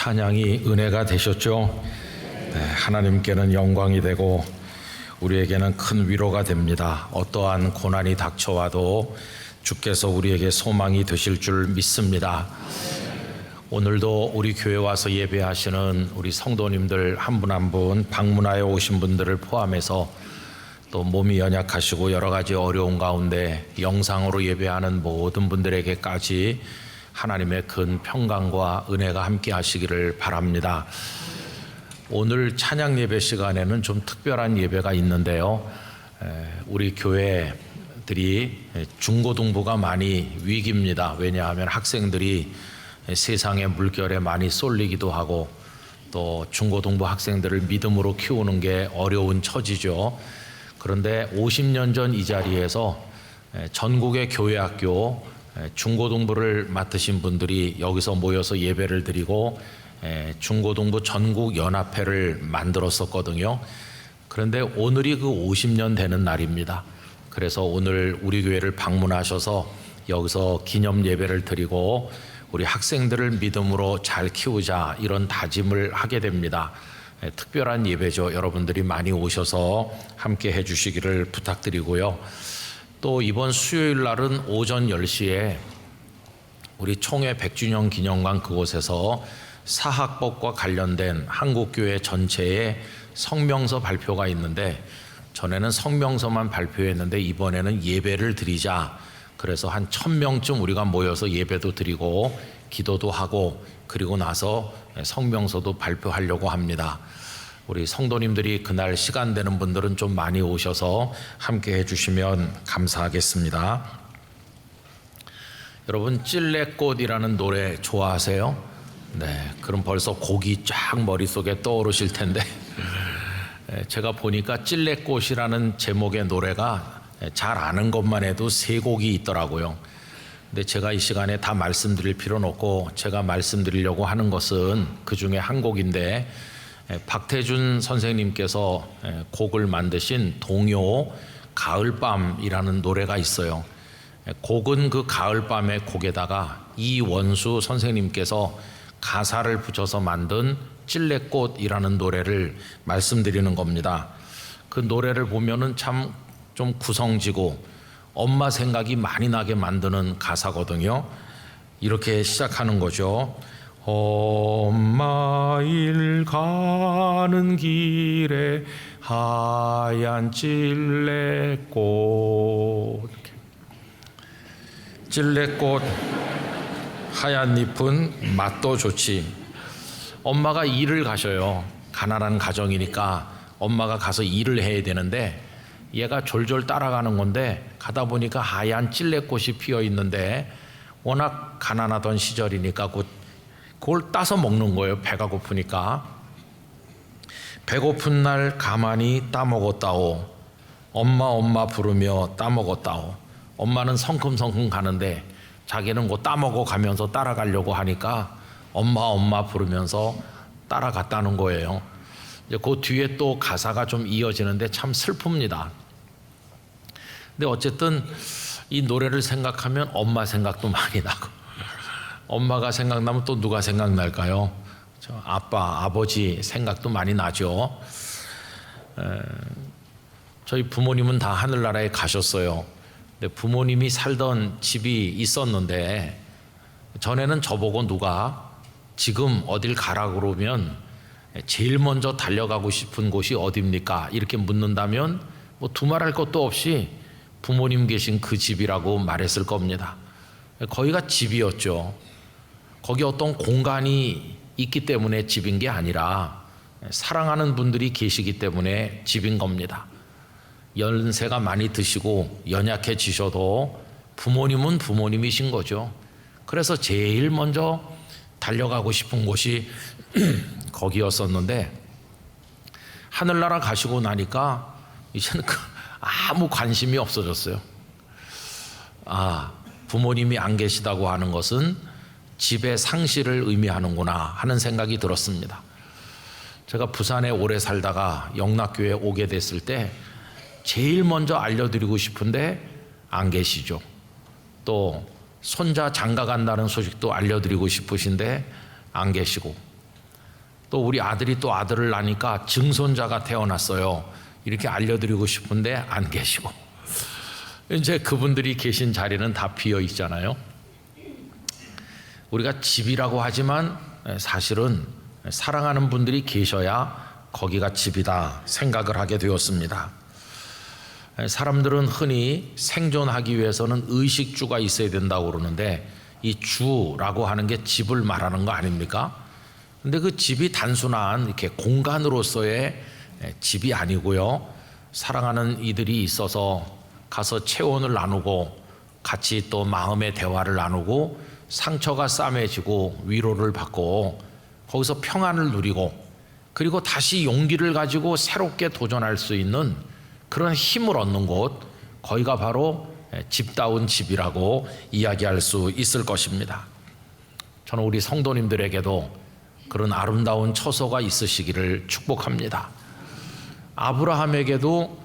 찬양이 은혜가 되셨죠? 네, 하나님께는 영광이 되고 우리에게는 큰 위로가 됩니다. 어떠한 고난이 닥쳐와도 주께서 우리에게 소망이 되실 줄 믿습니다. 오늘도 우리 교회 와서 예배하시는 우리 성도님들 한 분 한 분, 방문하여 오신 분들을 포함해서 또 몸이 연약하시고 여러 가지 어려운 가운데 영상으로 예배하는 모든 분들에게까지 하나님의 큰 평강과 은혜가 함께 하시기를 바랍니다. 오늘 찬양 예배 시간에는 좀 특별한 예배가 있는데요. 우리 교회들이 중고등부가 많이 위기입니다. 왜냐하면 학생들이 세상의 물결에 많이 쏠리기도 하고 또 중고등부 학생들을 믿음으로 키우는 게 어려운 처지죠. 그런데 50년 전 이 자리에서 전국의 교회학교 중고등부를 맡으신 분들이 여기서 모여서 예배를 드리고 중고등부 전국 연합회를 만들었었거든요. 그런데 오늘이 그 50년 되는 날입니다. 그래서 오늘 우리 교회를 방문하셔서 여기서 기념 예배를 드리고 우리 학생들을 믿음으로 잘 키우자 이런 다짐을 하게 됩니다. 특별한 예배죠. 여러분들이 많이 오셔서 함께 해주시기를 부탁드리고요. 또 이번 수요일 날은 오전 10시에 우리 총회 100주년 기념관 그곳에서 사학법과 관련된 한국교회 전체의 성명서 발표가 있는데 전에는 성명서만 발표했는데 이번에는 예배를 드리자. 그래서 한 1000명쯤 우리가 모여서 예배도 드리고 기도도 하고 그리고 나서 성명서도 발표하려고 합니다. 우리 성도님들이 그날 시간 되는 분들은 좀 많이 오셔서 함께 해주시면 감사하겠습니다. 여러분 찔레꽃이라는 노래 좋아하세요? 네, 그럼 벌써 곡이 쫙 머릿속에 떠오르실 텐데 제가 보니까 찔레꽃이라는 제목의 노래가 잘 아는 것만 해도 3곡이 있더라고요. 근데 제가 이 시간에 다 말씀드릴 필요는 없고 제가 말씀드리려고 하는 것은 그 중에 한 곡인데 박태준 선생님께서 곡을 만드신 동요 가을밤이라는 노래가 있어요. 곡은 그 가을밤의 곡에다가 이원수 선생님께서 가사를 붙여서 만든 찔레꽃이라는 노래를 말씀드리는 겁니다. 그 노래를 보면은 참 좀 구성지고 엄마 생각이 많이 나게 만드는 가사거든요. 이렇게 시작하는 거죠. 엄마 일 가는 길에 하얀 찔레꽃 찔레꽃 하얀 잎은 맛도 좋지. 엄마가 일을 가셔요. 가난한 가정이니까 엄마가 가서 일을 해야 되는데 얘가 졸졸 따라가는 건데 가다 보니까 하얀 찔레꽃이 피어 있는데 워낙 가난하던 시절이니까 그걸 따서 먹는 거예요. 배가 고프니까. 배고픈 날 가만히 따먹었다오. 엄마 부르며 따먹었다오. 엄마는 성큼성큼 가는데 자기는 그 따먹어 가면서 따라가려고 하니까 엄마 부르면서 따라갔다는 거예요. 이제 그 뒤에 또 가사가 좀 이어지는데 참 슬픕니다. 근데 어쨌든 이 노래를 생각하면 엄마 생각도 많이 나고 엄마가 생각나면 또 누가 생각날까요? 아빠, 아버지 생각도 많이 나죠. 저희 부모님은 다 하늘나라에 가셨어요. 근데 부모님이 살던 집이 있었는데 전에는 저보고 누가 지금 어딜 가라 그러면 제일 먼저 달려가고 싶은 곳이 어디입니까? 이렇게 묻는다면 뭐 두말할 것도 없이 부모님 계신 그 집이라고 말했을 겁니다. 거기가 집이었죠. 거기 어떤 공간이 있기 때문에 집인 게 아니라 사랑하는 분들이 계시기 때문에 집인 겁니다. 연세가 많이 드시고 연약해지셔도 부모님은 부모님이신 거죠. 그래서 제일 먼저 달려가고 싶은 곳이 거기였었는데 하늘나라 가시고 나니까 이제는 아무 관심이 없어졌어요. 부모님이 안 계시다고 하는 것은 집의 상실을 의미하는구나 하는 생각이 들었습니다. 제가 부산에 오래 살다가 영락교회에 오게 됐을 때 제일 먼저 알려드리고 싶은데 안 계시죠. 또 손자 장가 간다는 소식도 알려드리고 싶으신데 안 계시고 또 우리 아들이 또 아들을 낳으니까 증손자가 태어났어요. 이렇게 알려드리고 싶은데 안 계시고, 이제 그분들이 계신 자리는 다 비어 있잖아요. 우리가 집이라고 하지만 사실은 사랑하는 분들이 계셔야 거기가 집이다 생각을 하게 되었습니다. 사람들은 흔히 생존하기 위해서는 의식주가 있어야 된다고 그러는데, 이 주라고 하는 게 집을 말하는 거 아닙니까? 근데 그 집이 단순한 이렇게 공간으로서의 집이 아니고요, 사랑하는 이들이 있어서 가서 체온을 나누고 같이 또 마음의 대화를 나누고 상처가 싸매지고 위로를 받고 거기서 평안을 누리고 그리고 다시 용기를 가지고 새롭게 도전할 수 있는 그런 힘을 얻는 곳, 거기가 바로 집다운 집이라고 이야기할 수 있을 것입니다. 저는 우리 성도님들에게도 그런 아름다운 처소가 있으시기를 축복합니다. 아브라함에게도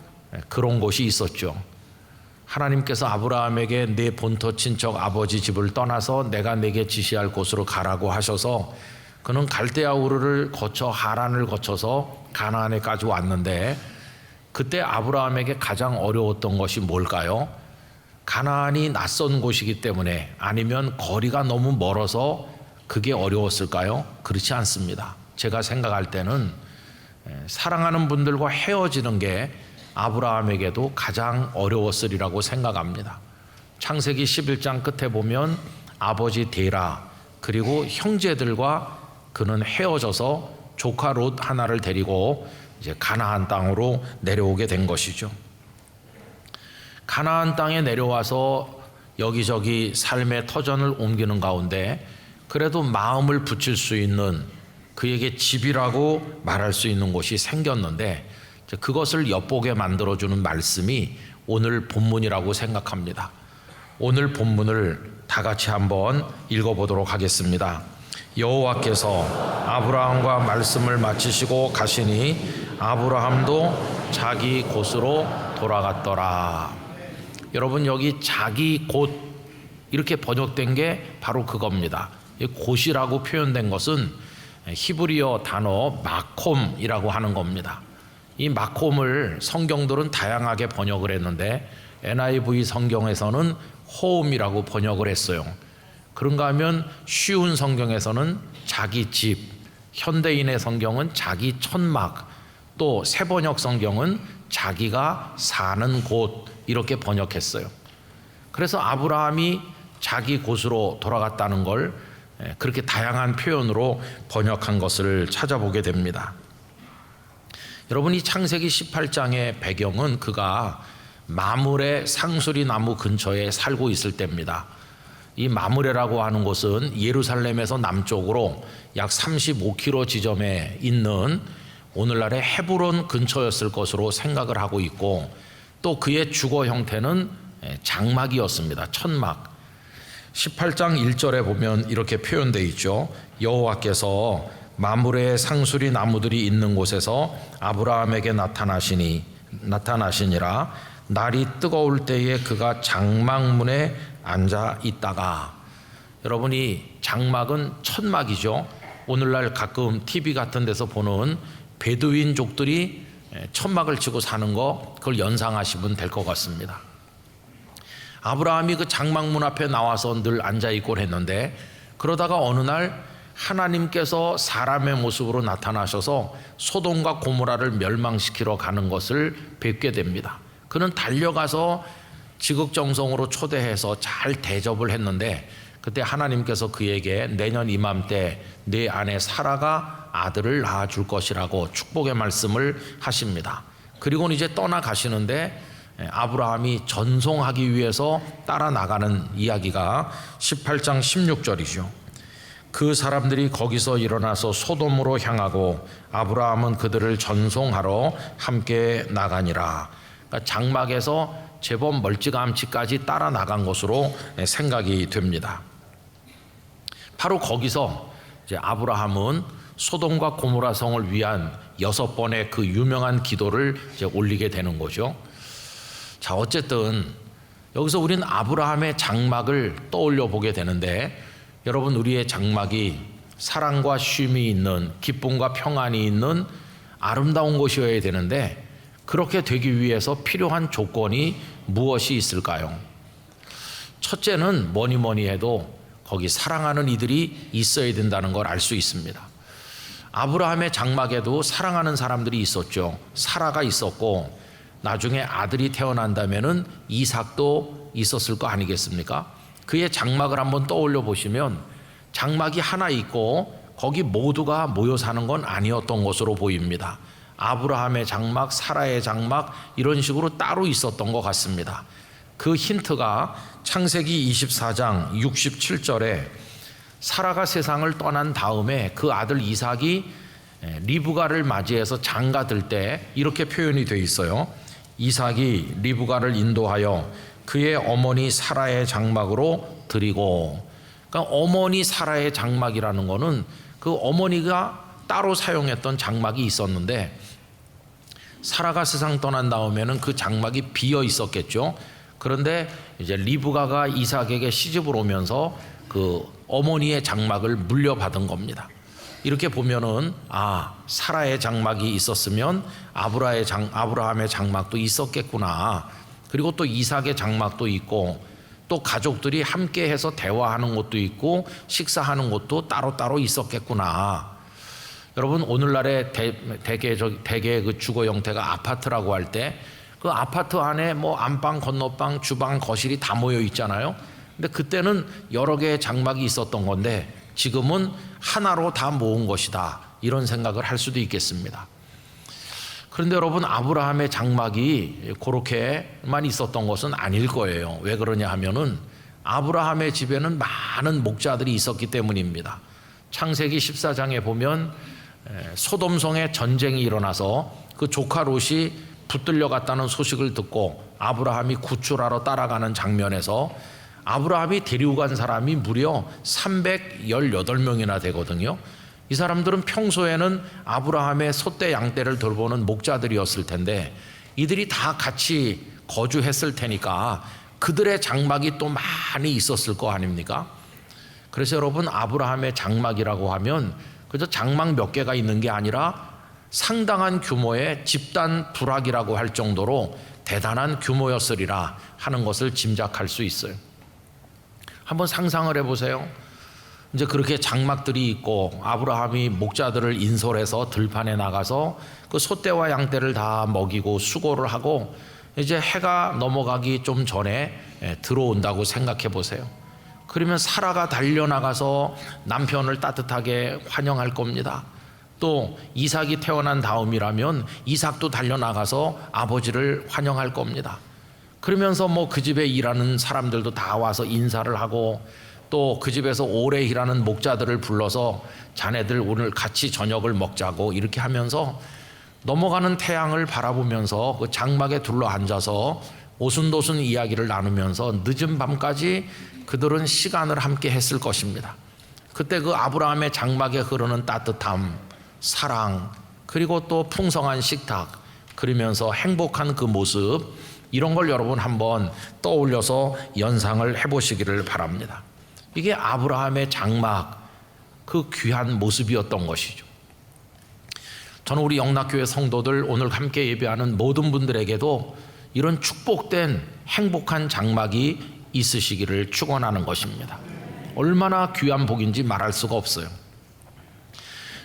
그런 곳이 있었죠. 하나님께서 아브라함에게 내 본토 친척 아버지 집을 떠나서 내가 내게 지시할 곳으로 가라고 하셔서 그는 갈대아 우르를 거쳐 하란을 거쳐서 가나안에까지 왔는데, 그때 아브라함에게 가장 어려웠던 것이 뭘까요? 가나안이 낯선 곳이기 때문에, 아니면 거리가 너무 멀어서 그게 어려웠을까요? 그렇지 않습니다. 제가 생각할 때는 사랑하는 분들과 헤어지는 게 아브라함에게도 가장 어려웠으리라고 생각합니다. 창세기 11장 끝에 보면 아버지 데라 그리고 형제들과 그는 헤어져서 조카 롯 하나를 데리고 이제 가나안 땅으로 내려오게 된 것이죠. 가나안 땅에 내려와서 여기저기 삶의 터전을 옮기는 가운데 그래도 마음을 붙일 수 있는, 그에게 집이라고 말할 수 있는 곳이 생겼는데, 그것을 엿보게 만들어주는 말씀이 오늘 본문이라고 생각합니다. 오늘 본문을 다 같이 한번 읽어보도록 하겠습니다. 여호와께서 아브라함과 말씀을 마치시고 가시니 아브라함도 자기 곳으로 돌아갔더라. 여러분, 여기 자기 곳 이렇게 번역된 게 바로 그겁니다. 이 곳이라고 표현된 것은 히브리어 단어 마콤이라고 하는 겁니다. 이 마콤을 성경들은 다양하게 번역을 했는데 NIV 성경에서는 홈이라고 번역을 했어요. 그런가 하면 쉬운 성경에서는 자기 집, 현대인의 성경은 자기 천막, 또 새번역 성경은 자기가 사는 곳 이렇게 번역했어요. 그래서 아브라함이 자기 곳으로 돌아갔다는 걸 그렇게 다양한 표현으로 번역한 것을 찾아보게 됩니다. 여러분, 이 창세기 18장의 배경은 그가 마므레 상수리 나무 근처에 살고 있을 때입니다. 이 마므레라고 하는 곳은 예루살렘에서 남쪽으로 약 35km 지점에 있는 오늘날의 헤브론 근처였을 것으로 생각을 하고 있고, 또 그의 주거 형태는 장막이었습니다. 천막. 18장 1절에 보면 이렇게 표현되어 있죠. 여호와께서 마므레의 상수리 나무들이 있는 곳에서 아브라함에게 나타나시니라. 날이 뜨거울 때에 그가 장막문에 앉아 있다가. 여러분이 장막은 천막이죠. 오늘날 가끔 TV 같은 데서 보는 베두인족들이 천막을 치고 사는 거, 그걸 연상하시면 될 것 같습니다. 아브라함이 그 장막문 앞에 나와서 늘 앉아있곤 했는데, 그러다가 어느 날 하나님께서 사람의 모습으로 나타나셔서 소돔과 고모라를 멸망시키러 가는 것을 뵙게 됩니다. 그는 달려가서 지극정성으로 초대해서 잘 대접을 했는데, 그때 하나님께서 그에게 내년 이맘때 내 아내 사라가 아들을 낳아줄 것이라고 축복의 말씀을 하십니다. 그리고는 이제 떠나가시는데 아브라함이 전송하기 위해서 따라 나가는 이야기가 18장 16절이죠. 그 사람들이 거기서 일어나서 소돔으로 향하고 아브라함은 그들을 전송하러 함께 나가니라. 그러니까 장막에서 제법 멀찌감치까지 따라 나간 것으로 생각이 됩니다. 바로 거기서 이제 아브라함은 소돔과 고모라 성을 위한 6번의 그 유명한 기도를 이제 올리게 되는 거죠. 자, 어쨌든 여기서 우리는 아브라함의 장막을 떠올려 보게 되는데, 여러분, 우리의 장막이 사랑과 쉼이 있는, 기쁨과 평안이 있는 아름다운 곳이어야 되는데, 그렇게 되기 위해서 필요한 조건이 무엇이 있을까요? 첫째는 뭐니 해도 거기 사랑하는 이들이 있어야 된다는 걸 알 수 있습니다. 아브라함의 장막에도 사랑하는 사람들이 있었죠. 사라가 있었고, 나중에 아들이 태어난다면은 이삭도 있었을 거 아니겠습니까? 그의 장막을 한번 떠올려 보시면 장막이 하나 있고 거기 모두가 모여 사는 건 아니었던 것으로 보입니다. 아브라함의 장막, 사라의 장막 이런 식으로 따로 있었던 것 같습니다. 그 힌트가 창세기 24장 67절에 사라가 세상을 떠난 다음에 그 아들 이삭이 리브가를 맞이해서 장가들 때 이렇게 표현이 되어 있어요. 이삭이 리브가를 인도하여 그의 어머니 사라의 장막으로 드리고, 그러니까 어머니 사라의 장막이라는 거는 그 어머니가 따로 사용했던 장막이 있었는데, 사라가 세상 떠난 다음에는 그 장막이 비어 있었겠죠. 그런데 이제 리브가가 이삭에게 시집을 오면서 그 어머니의 장막을 물려받은 겁니다. 이렇게 보면은 사라의 장막이 있었으면 아브라함의 장막도 있었겠구나. 그리고 또 이삭의 장막도 있고, 또 가족들이 함께 해서 대화하는 곳도 있고 식사하는 곳도 따로따로 있었겠구나. 여러분, 오늘날의 대개 그 주거 형태가 아파트라고 할 때 그 아파트 안에 뭐 안방, 건너방, 주방, 거실이 다 모여 있잖아요. 근데 그때는 여러 개의 장막이 있었던 건데 지금은 하나로 다 모은 것이다, 이런 생각을 할 수도 있겠습니다. 그런데 여러분, 아브라함의 장막이 그렇게만 있었던 것은 아닐 거예요. 왜 그러냐 하면은 아브라함의 집에는 많은 목자들이 있었기 때문입니다. 창세기 14장에 보면 소돔성에 전쟁이 일어나서 그 조카 롯이 붙들려 갔다는 소식을 듣고 아브라함이 구출하러 따라가는 장면에서 아브라함이 데리고 간 사람이 무려 318명이나 되거든요. 이 사람들은 평소에는 아브라함의 소떼 양떼를 돌보는 목자들이었을 텐데 이들이 다 같이 거주했을 테니까 그들의 장막이 또 많이 있었을 거 아닙니까? 그래서 여러분, 아브라함의 장막이라고 하면 그저 장막 몇 개가 있는 게 아니라 상당한 규모의 집단 부락이라고 할 정도로 대단한 규모였으리라 하는 것을 짐작할 수 있어요. 한번 상상을 해보세요. 이제 그렇게 장막들이 있고 아브라함이 목자들을 인솔해서 들판에 나가서 그 소떼와 양떼를 다 먹이고 수고를 하고 이제 해가 넘어가기 좀 전에 들어온다고 생각해 보세요. 그러면 사라가 달려나가서 남편을 따뜻하게 환영할 겁니다. 또 이삭이 태어난 다음이라면 이삭도 달려나가서 아버지를 환영할 겁니다. 그러면서 뭐 그 집에 일하는 사람들도 다 와서 인사를 하고, 또 그 집에서 오래 일하는 목자들을 불러서 자네들 오늘 같이 저녁을 먹자고 이렇게 하면서 넘어가는 태양을 바라보면서 그 장막에 둘러앉아서 오순도순 이야기를 나누면서 늦은 밤까지 그들은 시간을 함께 했을 것입니다. 그때 그 아브라함의 장막에 흐르는 따뜻함, 사랑, 그리고 또 풍성한 식탁, 그러면서 행복한 그 모습, 이런 걸 여러분 한번 떠올려서 연상을 해보시기를 바랍니다. 이게 아브라함의 장막, 그 귀한 모습이었던 것이죠. 저는 우리 영락교회 성도들, 오늘 함께 예배하는 모든 분들에게도 이런 축복된 행복한 장막이 있으시기를 축원하는 것입니다. 얼마나 귀한 복인지 말할 수가 없어요.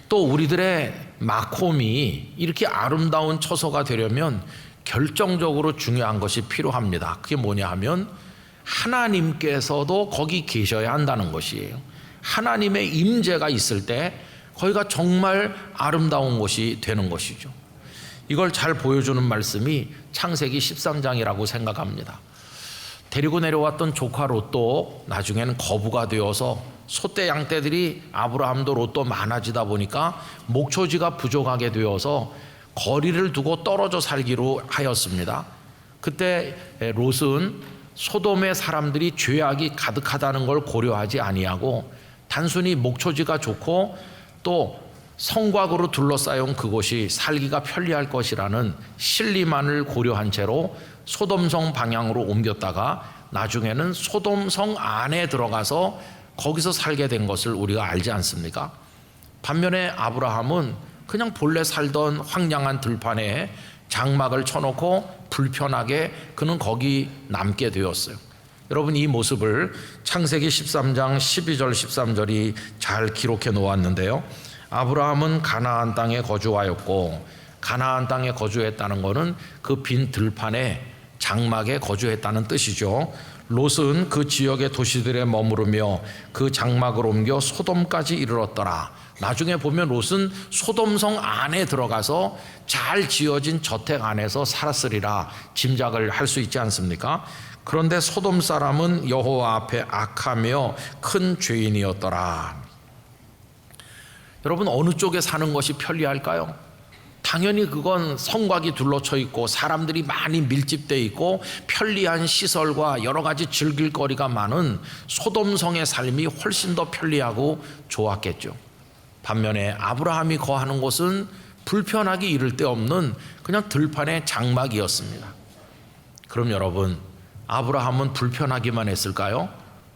또 우리들의 마콤이 이렇게 아름다운 처소가 되려면 결정적으로 중요한 것이 필요합니다. 그게 뭐냐 하면 하나님께서도 거기 계셔야 한다는 것이에요. 하나님의 임재가 있을 때 거기가 정말 아름다운 곳이 되는 것이죠. 이걸 잘 보여주는 말씀이 창세기 13장이라고 생각합니다. 데리고 내려왔던 조카 롯도 나중에는 거부가 되어서 소떼 양떼들이 아브라함도 롯도 많아지다 보니까 목초지가 부족하게 되어서 거리를 두고 떨어져 살기로 하였습니다. 그때 롯은 소돔의 사람들이 죄악이 가득하다는 걸 고려하지 아니하고 단순히 목초지가 좋고 또 성곽으로 둘러싸인 그곳이 살기가 편리할 것이라는 신리만을 고려한 채로 소돔성 방향으로 옮겼다가 나중에는 소돔성 안에 들어가서 거기서 살게 된 것을 우리가 알지 않습니까? 반면에 아브라함은 그냥 본래 살던 황량한 들판에 장막을 쳐놓고 불편하게 그는 거기 남게 되었어요. 여러분, 이 모습을 창세기 13장 12절 13절이 잘 기록해 놓았는데요. 아브라함은 가나안 땅에 거주하였고, 가나안 땅에 거주했다는 것은 그 빈 들판에 장막에 거주했다는 뜻이죠. 롯은 그 지역의 도시들에 머무르며 그 장막을 옮겨 소돔까지 이르렀더라. 나중에 보면 롯은 소돔성 안에 들어가서 잘 지어진 저택 안에서 살았으리라 짐작을 할 수 있지 않습니까? 그런데 소돔 사람은 여호와 앞에 악하며 큰 죄인이었더라. 여러분, 어느 쪽에 사는 것이 편리할까요? 당연히 그건 성곽이 둘러쳐 있고 사람들이 많이 밀집되어 있고 편리한 시설과 여러 가지 즐길 거리가 많은 소돔성의 삶이 훨씬 더 편리하고 좋았겠죠. 반면에 아브라함이 거하는 곳은 불편하기 이를 데 없는 그냥 들판의 장막이었습니다. 그럼 여러분, 아브라함은 불편하기만 했을까요?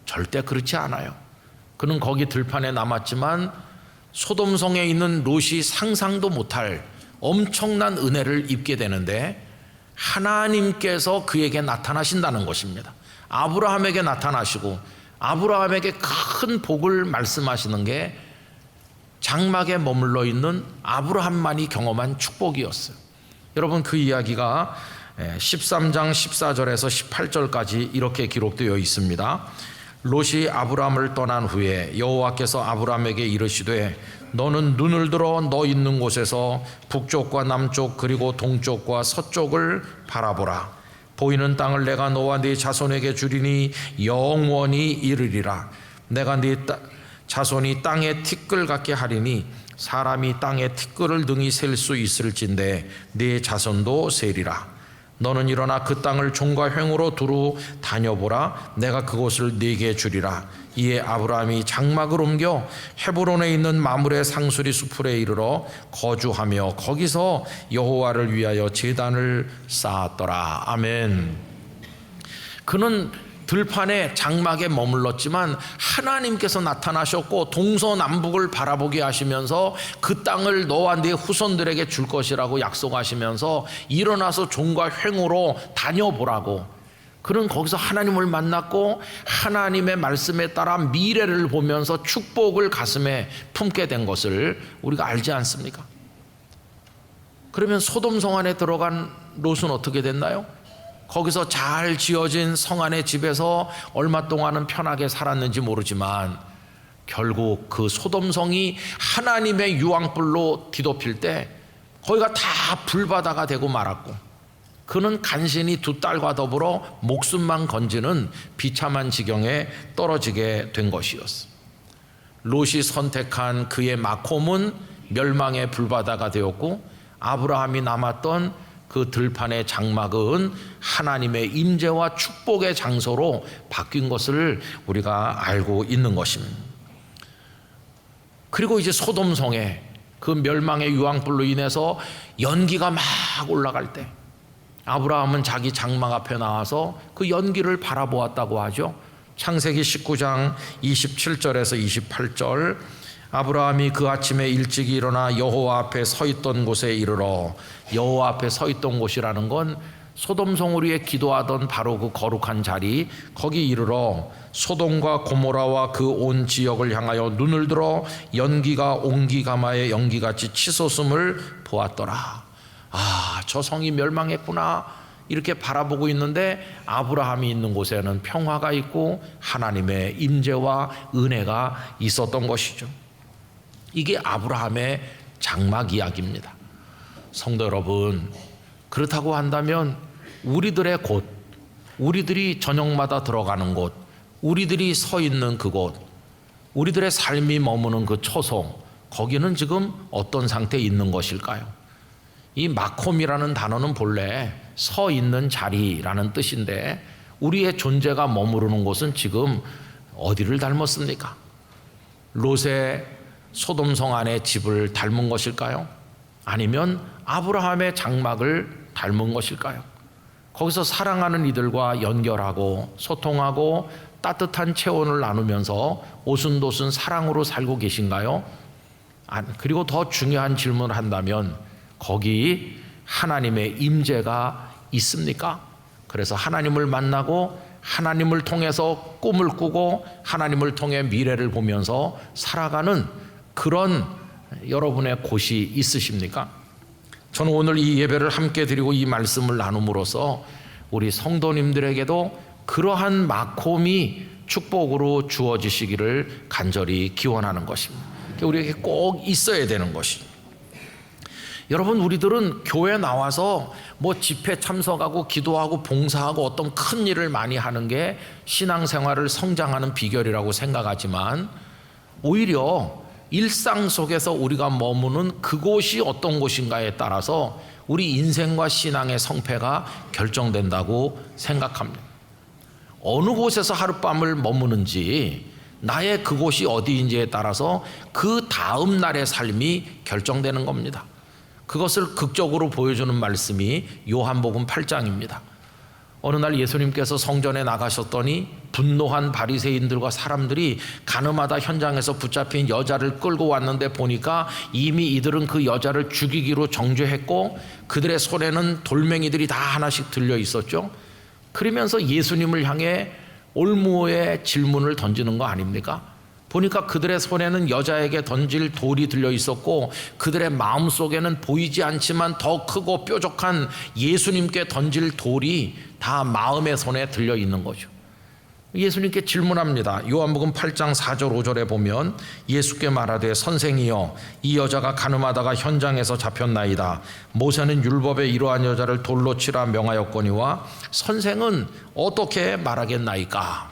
절대 그렇지 않아요. 그는 거기 들판에 남았지만 소돔성에 있는 롯이 상상도 못할 엄청난 은혜를 입게 되는데, 하나님께서 그에게 나타나신다는 것입니다. 아브라함에게 나타나시고 아브라함에게 큰 복을 말씀하시는 게 장막에 머물러 있는 아브라함만이 경험한 축복이었어요. 여러분, 그 이야기가 13장 14절에서 18절까지 이렇게 기록되어 있습니다. 롯이 아브라함을 떠난 후에 여호와께서 아브라함에게 이르시되 너는 눈을 들어 너 있는 곳에서 북쪽과 남쪽 그리고 동쪽과 서쪽을 바라보라. 보이는 땅을 내가 너와 네 자손에게 주리니 영원히 이르리라. 내가 네 자손이 땅의 티끌 같게 하리니 사람이 땅의 티끌을 등이 셀 수 있을진데 네 자손도 세리라. 너는 일어나 그 땅을 종과 횡으로 두루 다녀보라. 내가 그곳을 네게 주리라. 이에 아브라함이 장막을 옮겨 헤브론에 있는 마므레 상수리 수풀에 이르러 거주하며 거기서 여호와를 위하여 제단을 쌓았더라. 아멘. 그는 들판에 장막에 머물렀지만 하나님께서 나타나셨고 동서남북을 바라보게 하시면서 그 땅을 너와 네 후손들에게 줄 것이라고 약속하시면서 일어나서 종과 횡으로 다녀보라고, 그는 거기서 하나님을 만났고 하나님의 말씀에 따라 미래를 보면서 축복을 가슴에 품게 된 것을 우리가 알지 않습니까? 그러면 소돔성 안에 들어간 롯은 어떻게 됐나요? 거기서 잘 지어진 성 안의 집에서 얼마 동안은 편하게 살았는지 모르지만 결국 그 소돔성이 하나님의 유황불로 뒤덮일 때 거기가 다 불바다가 되고 말았고, 그는 간신히 두 딸과 더불어 목숨만 건지는 비참한 지경에 떨어지게 된 것이었어. 롯이 선택한 그의 마콤은 멸망의 불바다가 되었고, 아브라함이 남았던 그 들판의 장막은 하나님의 임재와 축복의 장소로 바뀐 것을 우리가 알고 있는 것입니다. 그리고 이제 소돔성에 그 멸망의 유황불로 인해서 연기가 막 올라갈 때 아브라함은 자기 장막 앞에 나와서 그 연기를 바라보았다고 하죠. 창세기 19장 27절에서 28절, 아브라함이 그 아침에 일찍 일어나 여호와 앞에 서 있던 곳에 이르러, 여호와 앞에 서 있던 곳이라는 건 소돔성을 위해 기도하던 바로 그 거룩한 자리, 거기 이르러 소돔과 고모라와 그 온 지역을 향하여 눈을 들어 연기가 옹기가마의 연기같이 치솟음을 보았더라. 아, 저 성이 멸망했구나 이렇게 바라보고 있는데 아브라함이 있는 곳에는 평화가 있고 하나님의 임재와 은혜가 있었던 것이죠. 이게 아브라함의 장막 이야기입니다. 성도 여러분, 그렇다고 한다면 우리들의 곳, 우리들이 저녁마다 들어가는 곳, 우리들이 서 있는 그곳, 우리들의 삶이 머무는 그 초소, 거기는 지금 어떤 상태에 있는 것일까요? 이 마콤이라는 단어는 본래 서 있는 자리라는 뜻인데 우리의 존재가 머무르는 곳은 지금 어디를 닮았습니까? 롯의 소돔성 안의 집을 닮은 것일까요? 아니면 아브라함의 장막을 닮은 것일까요? 거기서 사랑하는 이들과 연결하고 소통하고 따뜻한 체온을 나누면서 오순도순 사랑으로 살고 계신가요? 그리고 더 중요한 질문을 한다면 거기 하나님의 임재가 있습니까? 그래서 하나님을 만나고 하나님을 통해서 꿈을 꾸고 하나님을 통해 미래를 보면서 살아가는 그런 여러분의 곳이 있으십니까? 저는 오늘 이 예배를 함께 드리고 이 말씀을 나눔으로써 우리 성도님들에게도 그러한 마콤이 축복으로 주어지시기를 간절히 기원하는 것입니다. 우리에게 꼭 있어야 되는 것이, 여러분, 우리들은 교회 나와서 뭐 집회 참석하고 기도하고 봉사하고 어떤 큰 일을 많이 하는 게 신앙생활을 성장하는 비결이라고 생각하지만 오히려 일상 속에서 우리가 머무는 그곳이 어떤 곳인가에 따라서 우리 인생과 신앙의 성패가 결정된다고 생각합니다. 어느 곳에서 하룻밤을 머무는지, 나의 그곳이 어디인지에 따라서 그 다음 날의 삶이 결정되는 겁니다. 그것을 극적으로 보여주는 말씀이 요한복음 8장입니다. 어느 날 예수님께서 성전에 나가셨더니 분노한 바리새인들과 사람들이 가늠하다 현장에서 붙잡힌 여자를 끌고 왔는데 보니까 이미 이들은 그 여자를 죽이기로 정죄했고 그들의 손에는 돌멩이들이 다 하나씩 들려 있었죠. 그러면서 예수님을 향해 올무의 질문을 던지는 거 아닙니까? 보니까 그들의 손에는 여자에게 던질 돌이 들려 있었고 그들의 마음속에는 보이지 않지만 더 크고 뾰족한 예수님께 던질 돌이 다 마음의 손에 들려 있는 거죠. 예수님께 질문합니다. 요한복음 8장 4절 5절에 보면 예수께 말하되 선생이여 이 여자가 가늠하다가 현장에서 잡혔나이다. 모세는 율법에 이러한 여자를 돌로 치라 명하였거니와 선생은 어떻게 말하겠나이까?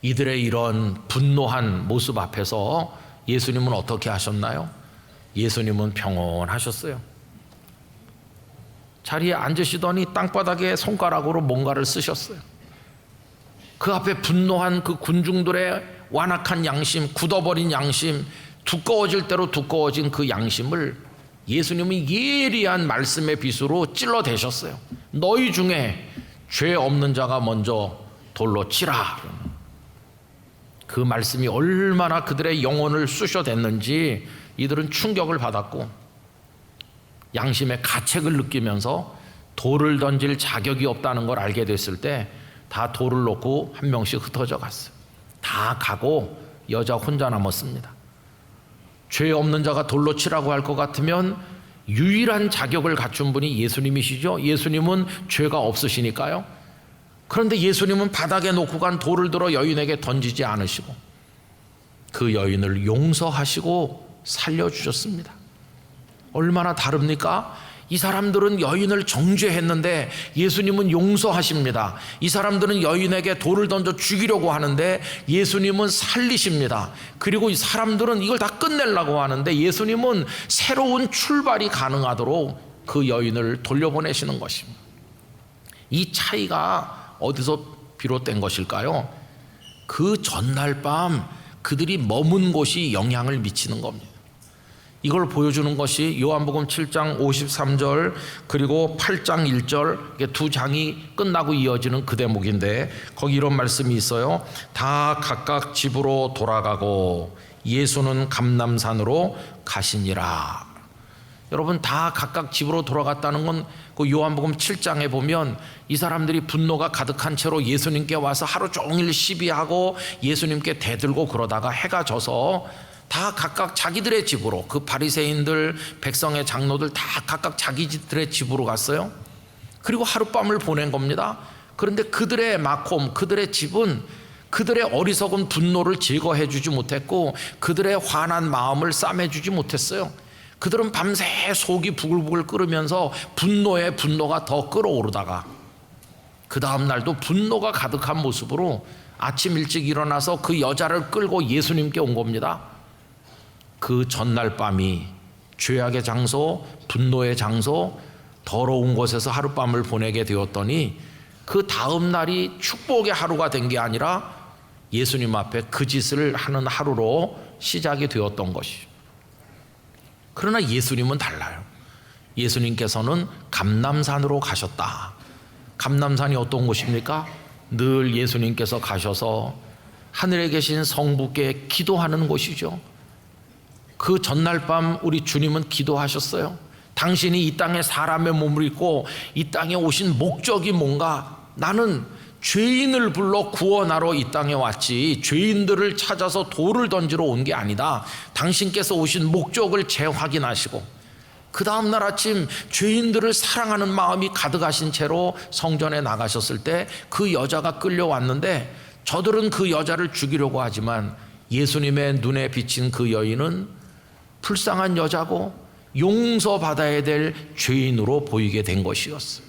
이들의 이런 분노한 모습 앞에서 예수님은 어떻게 하셨나요? 예수님은 평온하셨어요. 자리에 앉으시더니 땅바닥에 손가락으로 뭔가를 쓰셨어요. 그 앞에 분노한 그 군중들의 완악한 양심, 굳어버린 양심, 두꺼워질 대로 두꺼워진 그 양심을 예수님이 예리한 말씀의 빗으로 찔러대셨어요. 너희 중에 죄 없는 자가 먼저 돌로 치라. 그 말씀이 얼마나 그들의 영혼을 쑤셔댔는지 이들은 충격을 받았고 양심의 가책을 느끼면서 돌을 던질 자격이 없다는 걸 알게 됐을 때 다 돌을 놓고 한 명씩 흩어져 갔어요. 다 가고 여자 혼자 남았습니다. 죄 없는 자가 돌로 치라고 할 것 같으면 유일한 자격을 갖춘 분이 예수님이시죠. 예수님은 죄가 없으시니까요. 그런데 예수님은 바닥에 놓고 간 돌을 들어 여인에게 던지지 않으시고 그 여인을 용서하시고 살려주셨습니다. 얼마나 다릅니까? 이 사람들은 여인을 정죄했는데 예수님은 용서하십니다. 이 사람들은 여인에게 돌을 던져 죽이려고 하는데 예수님은 살리십니다. 그리고 이 사람들은 이걸 다 끝내려고 하는데 예수님은 새로운 출발이 가능하도록 그 여인을 돌려보내시는 것입니다. 이 차이가 어디서 비롯된 것일까요? 그 전날 밤 그들이 머문 곳이 영향을 미치는 겁니다. 이걸 보여주는 것이 요한복음 7장 53절 그리고 8장 1절 두 장이 끝나고 이어지는 그 대목인데 거기 이런 말씀이 있어요. 다 각각 집으로 돌아가고 예수는 감람산으로 가시니라. 여러분, 다 각각 집으로 돌아갔다는 건 그 요한복음 7장에 보면 이 사람들이 분노가 가득한 채로 예수님께 와서 하루 종일 시비하고 예수님께 대들고 그러다가 해가 져서 다 각각 자기들의 집으로, 그 바리새인들, 백성의 장로들 다 각각 자기들의 집으로 갔어요. 그리고 하룻밤을 보낸 겁니다. 그런데 그들의 마콤, 그들의 집은 그들의 어리석은 분노를 제거해 주지 못했고 그들의 화난 마음을 싸매 주지 못했어요. 그들은 밤새 속이 부글부글 끓으면서 분노에 분노가 더 끓어오르다가 그 다음 날도 분노가 가득한 모습으로 아침 일찍 일어나서 그 여자를 끌고 예수님께 온 겁니다. 그 전날 밤이 죄악의 장소, 분노의 장소, 더러운 곳에서 하룻밤을 보내게 되었더니 그 다음 날이 축복의 하루가 된 게 아니라 예수님 앞에 그 짓을 하는 하루로 시작이 되었던 것이죠. 그러나 예수님은 달라요. 예수님께서는 감람산으로 가셨다. 감람산이 어떤 곳입니까? 늘 예수님께서 가셔서 하늘에 계신 성부께 기도하는 곳이죠. 그 전날 밤 우리 주님은 기도하셨어요. 당신이 이 땅에 사람의 몸을 입고 이 땅에 오신 목적이 뭔가? 나는 죄인을 불러 구원하러 이 땅에 왔지 죄인들을 찾아서 돌을 던지러 온 게 아니다. 당신께서 오신 목적을 재확인하시고 그 다음날 아침 죄인들을 사랑하는 마음이 가득하신 채로 성전에 나가셨을 때 그 여자가 끌려왔는데 저들은 그 여자를 죽이려고 하지만 예수님의 눈에 비친 그 여인은 불쌍한 여자고 용서받아야 될 죄인으로 보이게 된 것이었어요.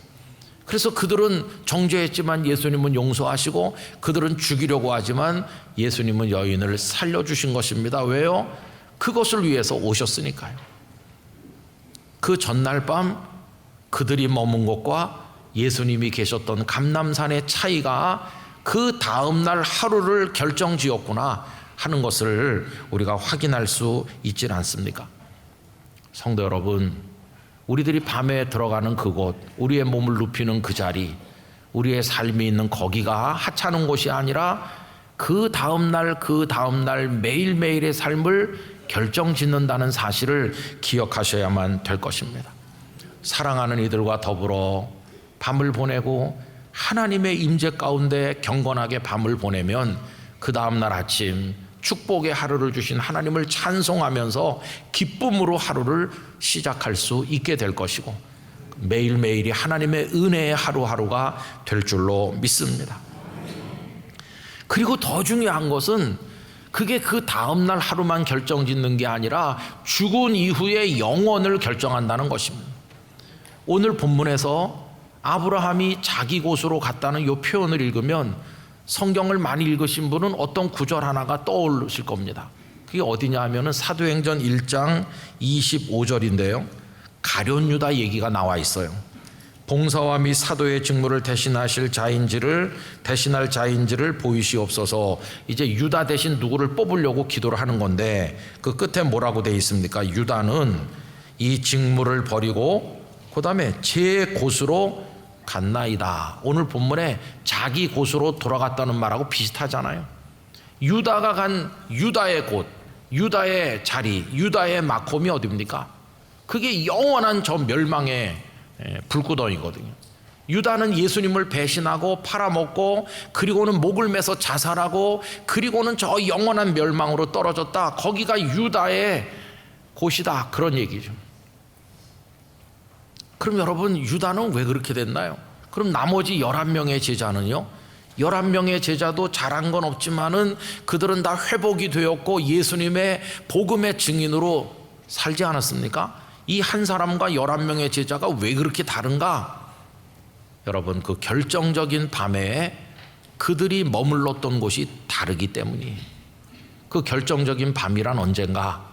그래서 그들은 정죄했지만 예수님은 용서하시고 그들은 죽이려고 하지만 예수님은 여인을 살려주신 것입니다. 왜요? 그것을 위해서 오셨으니까요. 그 전날 밤 그들이 머문 곳과 예수님이 계셨던 감람산의 차이가 그 다음날 하루를 결정지었구나 하는 것을 우리가 확인할 수 있지 않습니까? 성도 여러분, 우리들이 밤에 들어가는 그곳, 우리의 몸을 눕히는 그 자리, 우리의 삶이 있는 거기가 하찮은 곳이 아니라 그 다음날 매일매일의 삶을 결정짓는다는 사실을 기억하셔야만 될 것입니다. 사랑하는 이들과 더불어 밤을 보내고 하나님의 임재 가운데 경건하게 밤을 보내면 그 다음날 아침 축복의 하루를 주신 하나님을 찬송하면서 기쁨으로 하루를 시작할 수 있게 될 것이고 매일매일이 하나님의 은혜의 하루하루가 될 줄로 믿습니다. 그리고 더 중요한 것은 그게 그 다음날 하루만 결정짓는 게 아니라 죽은 이후의 영원을 결정한다는 것입니다. 오늘 본문에서 아브라함이 자기 곳으로 갔다는 이 표현을 읽으면 성경을 많이 읽으신 분은 어떤 구절 하나가 떠오르실 겁니다. 그게 어디냐 하면은 사도행전 1장 25절인데요. 가룟 유다 얘기가 나와 있어요. 봉사와 및 사도의 직무를 대신할 자인지를 보이시옵소서. 이제 유다 대신 누구를 뽑으려고 기도를 하는 건데 그 끝에 뭐라고 돼 있습니까? 유다는 이 직무를 버리고 그 다음에 제 곳으로 갔나이다. 오늘 본문에 자기 곳으로 돌아갔다는 말하고 비슷하잖아요. 유다가 간 유다의 곳, 유다의 자리, 유다의 마콤이 어디입니까? 그게 영원한 저 멸망의 불구덩이거든요. 유다는 예수님을 배신하고 팔아먹고 그리고는 목을 매서 자살하고 그리고는 저 영원한 멸망으로 떨어졌다. 거기가 유다의 곳이다. 그런 얘기죠. 그럼 여러분, 유다는 왜 그렇게 됐나요? 그럼 나머지 11명의 제자는요? 11명의 제자도 잘한 건 없지만은 그들은 다 회복이 되었고 예수님의 복음의 증인으로 살지 않았습니까? 이 한 사람과 11명의 제자가 왜 그렇게 다른가? 여러분, 그 결정적인 밤에 그들이 머물렀던 곳이 다르기 때문이에요. 그 결정적인 밤이란 언젠가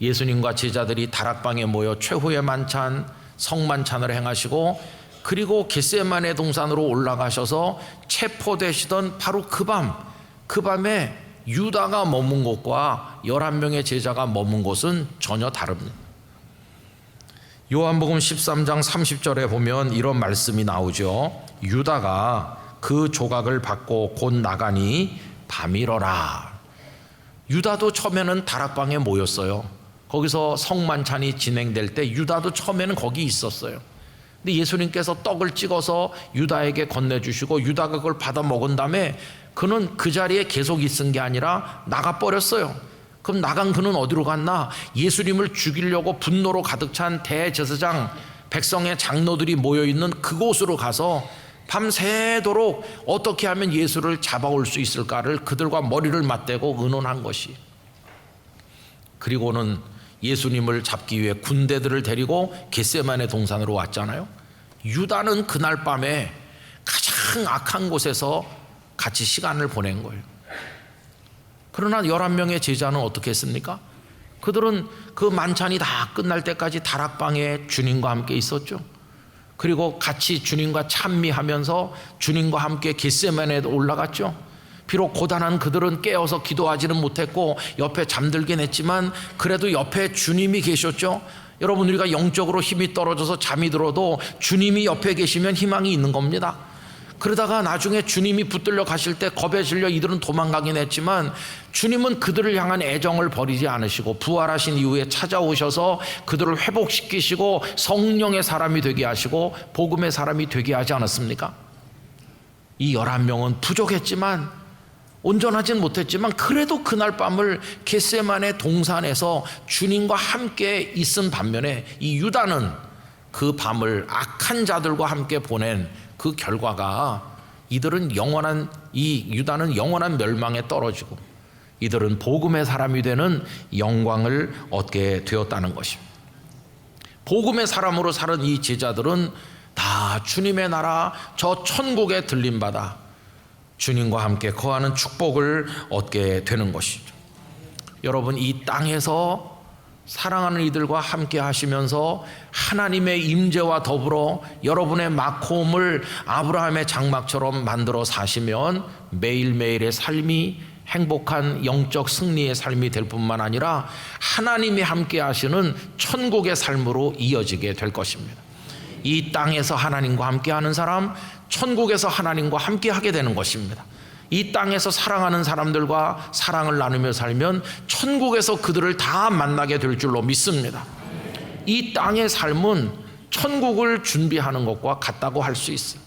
예수님과 제자들이 다락방에 모여 최후의 만찬, 성만찬을 행하시고 그리고 겟세마네 동산으로 올라가셔서 체포되시던 바로 그 밤에 유다가 머문 곳과 11명의 제자가 머문 곳은 전혀 다릅니다. 요한복음 13장 30절에 보면 이런 말씀이 나오죠. 유다가 그 조각을 받고 곧 나가니 밤이러라. 유다도 처음에는 다락방에 모였어요. 거기서 성만찬이 진행될 때 유다도 처음에는 거기 있었어요. 근데 예수님께서 떡을 찍어서 유다에게 건네주시고 유다가 그걸 받아 먹은 다음에 그는 그 자리에 계속 있은 게 아니라 나가버렸어요. 그럼 나간 그는 어디로 갔나? 예수님을 죽이려고 분노로 가득 찬 대제사장 백성의 장로들이 모여있는 그곳으로 가서 밤새도록 어떻게 하면 예수를 잡아올 수 있을까를 그들과 머리를 맞대고 의논한 것이. 그리고는 예수님을 잡기 위해 군대들을 데리고 겟세마네 동산으로 왔잖아요. 유다는 그날 밤에 가장 악한 곳에서 같이 시간을 보낸 거예요. 그러나 11명의 제자는 어떻게 했습니까? 그들은 그 만찬이 다 끝날 때까지 다락방에 주님과 함께 있었죠. 그리고 같이 주님과 찬미하면서 주님과 함께 겟세마네에 올라갔죠. 비록 고단한 그들은 깨어서 기도하지는 못했고 옆에 잠들긴 했지만 그래도 옆에 주님이 계셨죠. 여러분, 우리가 영적으로 힘이 떨어져서 잠이 들어도 주님이 옆에 계시면 희망이 있는 겁니다. 그러다가 나중에 주님이 붙들려 가실 때 겁에 질려 이들은 도망가긴 했지만 주님은 그들을 향한 애정을 버리지 않으시고 부활하신 이후에 찾아오셔서 그들을 회복시키시고 성령의 사람이 되게 하시고 복음의 사람이 되게 하지 않았습니까? 이 11명은 부족했지만 온전하진 못했지만 그래도 그날 밤을 겟세마네 동산에서 주님과 함께 있은 반면에 이 유다는 그 밤을 악한 자들과 함께 보낸 그 결과가 이들은 유다는 영원한 멸망에 떨어지고 이들은 복음의 사람이 되는 영광을 얻게 되었다는 것입니다. 복음의 사람으로 사는 이 제자들은 다 주님의 나라 저 천국에 들림받아 주님과 함께 거하는 축복을 얻게 되는 것이죠. 여러분, 이 땅에서 사랑하는 이들과 함께 하시면서 하나님의 임재와 더불어 여러분의 마콤을 아브라함의 장막처럼 만들어 사시면 매일매일의 삶이 행복한 영적 승리의 삶이 될 뿐만 아니라 하나님이 함께 하시는 천국의 삶으로 이어지게 될 것입니다. 이 땅에서 하나님과 함께하는 사람, 천국에서 하나님과 함께하게 되는 것입니다. 이 땅에서 사랑하는 사람들과 사랑을 나누며 살면 천국에서 그들을 다 만나게 될 줄로 믿습니다. 이 땅의 삶은 천국을 준비하는 것과 같다고 할 수 있어요.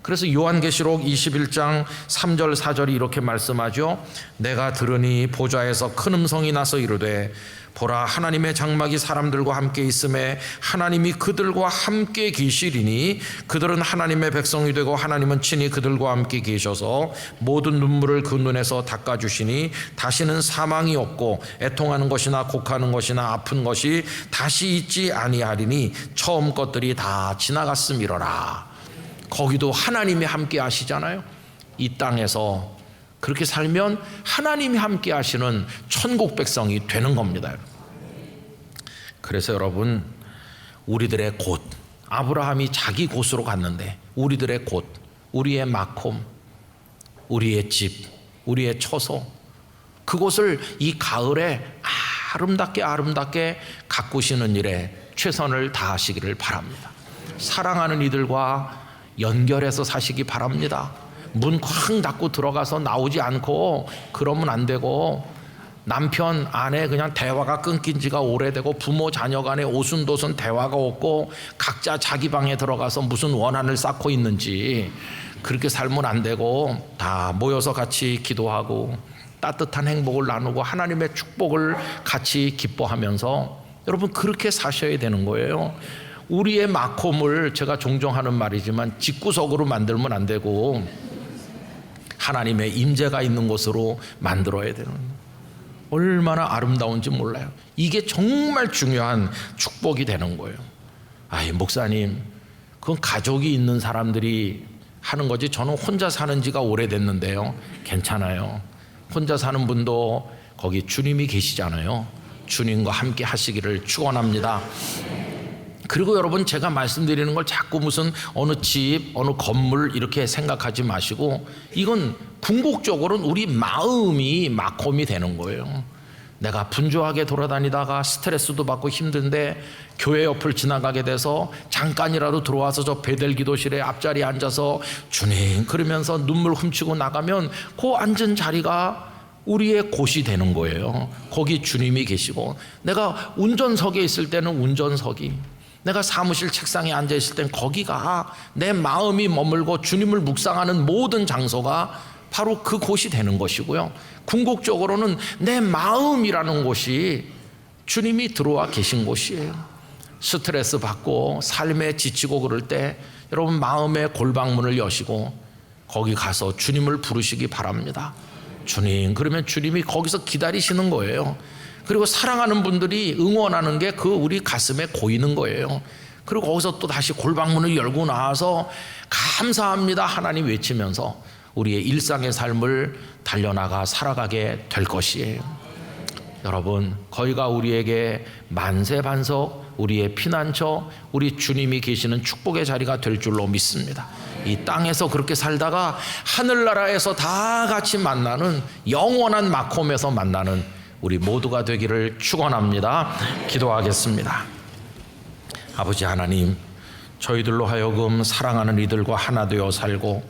그래서 요한계시록 21장 3절 4절이 이렇게 말씀하죠. 내가 들으니 보좌에서 큰 음성이 나서 이르되 보라, 하나님의 장막이 사람들과 함께 있음에 하나님이 그들과 함께 계시리니 그들은 하나님의 백성이 되고 하나님은 친히 그들과 함께 계셔서 모든 눈물을 그 눈에서 닦아주시니 다시는 사망이 없고 애통하는 것이나 곡하는 것이나 아픈 것이 다시 있지 아니하리니 처음 것들이 다 지나갔음이로라. 거기도 하나님이 함께 하시잖아요. 이 땅에서 그렇게 살면 하나님이 함께 하시는 천국 백성이 되는 겁니다. 그래서 여러분, 우리들의 곳, 아브라함이 자기 곳으로 갔는데 우리들의 곳, 우리의 마콤, 우리의 집, 우리의 처소, 그곳을 이 가을에 아름답게 가꾸시는 일에 최선을 다하시기를 바랍니다. 사랑하는 이들과 연결해서 사시기 바랍니다. 문 쾅 닫고 들어가서 나오지 않고 그러면 안 되고, 남편 아내 그냥 대화가 끊긴 지가 오래되고 부모 자녀 간에 오순도순 대화가 없고 각자 자기 방에 들어가서 무슨 원한을 쌓고 있는지 그렇게 살면 안 되고 다 모여서 같이 기도하고 따뜻한 행복을 나누고 하나님의 축복을 같이 기뻐하면서 여러분 그렇게 사셔야 되는 거예요. 우리의 마콤을 제가 종종 하는 말이지만 집구석으로 만들면 안 되고 하나님의 임재가 있는 곳으로 만들어야 되는 거예요. 얼마나 아름다운지 몰라요. 이게 정말 중요한 축복이 되는 거예요. 아이, 목사님, 그건 가족이 있는 사람들이 하는 거지 저는 혼자 사는 지가 오래됐는데요. 괜찮아요. 혼자 사는 분도 거기 주님이 계시잖아요. 주님과 함께 하시기를 축원합니다. 그리고 여러분, 제가 말씀드리는 걸 자꾸 무슨 어느 집, 어느 건물 이렇게 생각하지 마시고 이건 궁극적으로는 우리 마음이 마콤이 되는 거예요. 내가 분주하게 돌아다니다가 스트레스도 받고 힘든데 교회 옆을 지나가게 돼서 잠깐이라도 들어와서 저 베델 기도실에 앞자리에 앉아서 주님 그러면서 눈물 훔치고 나가면 그 앉은 자리가 우리의 곳이 되는 거예요. 거기 주님이 계시고, 내가 운전석에 있을 때는 운전석이, 내가 사무실 책상에 앉아 있을 땐 거기가 내 마음이 머물고 주님을 묵상하는 모든 장소가 바로 그 곳이 되는 것이고요. 궁극적으로는 내 마음이라는 곳이 주님이 들어와 계신 곳이에요. 스트레스 받고 삶에 지치고 그럴 때 여러분 마음의 골방문을 여시고 거기 가서 주님을 부르시기 바랍니다. 주님, 그러면 주님이 거기서 기다리시는 거예요. 그리고 사랑하는 분들이 응원하는 게 그 우리 가슴에 고이는 거예요. 그리고 거기서 또 다시 골방문을 열고 나와서 감사합니다 하나님 외치면서 우리의 일상의 삶을 달려나가 살아가게 될 것이에요. 여러분, 거기가 우리에게 만세반석, 우리의 피난처, 우리 주님이 계시는 축복의 자리가 될 줄로 믿습니다. 이 땅에서 그렇게 살다가 하늘나라에서 다 같이 만나는 영원한 마콤에서 만나는 우리 모두가 되기를 축원합니다. 기도하겠습니다. 아버지 하나님, 저희들로 하여금 사랑하는 이들과 하나 되어 살고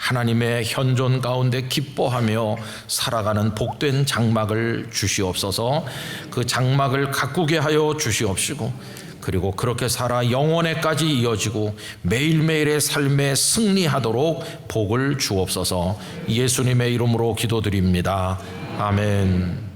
하나님의 현존 가운데 기뻐하며 살아가는 복된 장막을 주시옵소서. 그 장막을 가꾸게 하여 주시옵시고, 그리고 그렇게 살아 영원에까지 이어지고 매일매일의 삶에 승리하도록 복을 주옵소서. 예수님의 이름으로 기도드립니다. 아멘.